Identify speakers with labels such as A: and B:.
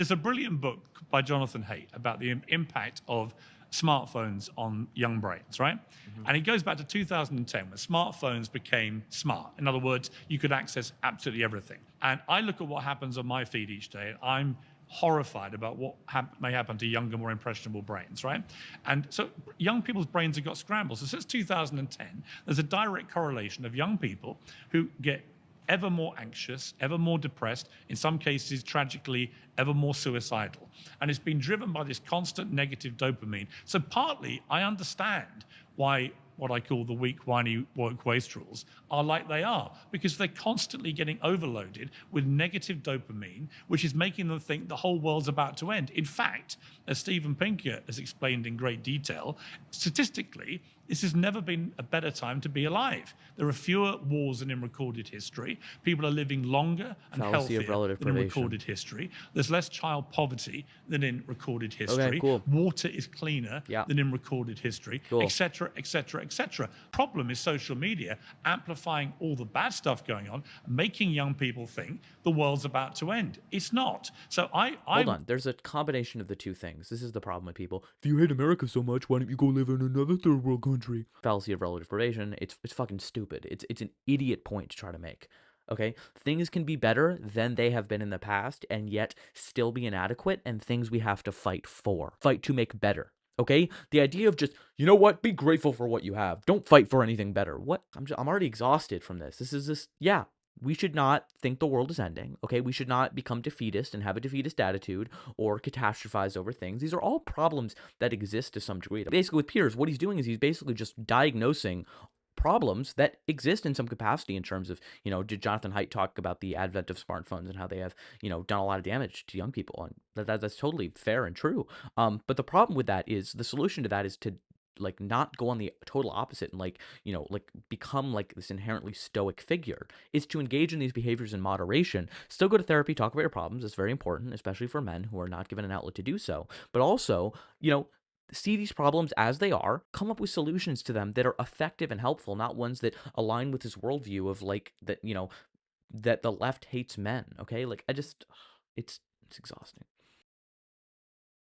A: There's a brilliant book by Jonathan Haidt about the impact of smartphones on young brains, right?
B: Mhm.
A: And it goes back to 2010 when smartphones became smart. In other words, you could access absolutely everything. And I look at what happens on my feed each day, and I'm horrified about what may happen to younger, more impressionable brains, right? And so young people's brains have got scrambled. So since 2010, there's a direct correlation of young people who get ever more anxious, ever more depressed, in some cases, tragically, ever more suicidal. And it's been driven by this constant negative dopamine. So partly, I understand why what I call the weak, whiny, woke wastrels are like they are, because they're constantly getting overloaded with negative dopamine, which is making them think the whole world's about to end. In fact, as Steven Pinker has explained in great detail, statistically, this has never been a better time to be alive. There are fewer wars than in recorded history. People are living longer and
B: Fallacy of
A: healthier
B: relative
A: than in
B: privation.
A: recorded history. There's less child poverty than in recorded
B: Okay,
A: history.
B: cool.
A: Water is cleaner
B: Yeah,
A: than in recorded history,
B: cool.
A: etc., etc., etc. Problem is social media amplifying all the bad stuff going on, making young people think the world's about to end. It's not. So
B: Hold on. There's a combination of the two things. This is the problem with people. If you hate America so much, why don't you go live in another third world country? Fallacy of relative privation. It's fucking stupid. It's an idiot point to try to make. Okay? Things can be better than they have been in the past and yet still be inadequate, and things we have to fight for. Fight to make better. Okay? The idea of just, you know what, be grateful for what you have. Don't fight for anything better. What? I'm already exhausted from this. This is just, yeah, we should not think the world is ending, okay? We should not become defeatist and have a defeatist attitude or catastrophize over things. These are all problems that exist to some degree. Basically, with Piers, what he's doing is he's basically just diagnosing problems that exist in some capacity in terms of, did Jonathan Haidt talk about the advent of smartphones and how they have, done a lot of damage to young people? And that's totally fair and true. But the problem with that is the solution to that is to like not go on the total opposite and like become like this inherently stoic figure. Is to engage in these behaviors in moderation, still go to therapy, talk about your problems. It's very important, especially for men who are not given an outlet to do so, but also, see these problems as they are, come up with solutions to them that are effective and helpful, not ones that align with this worldview of like that, that the left hates men. Okay, like it's exhausting.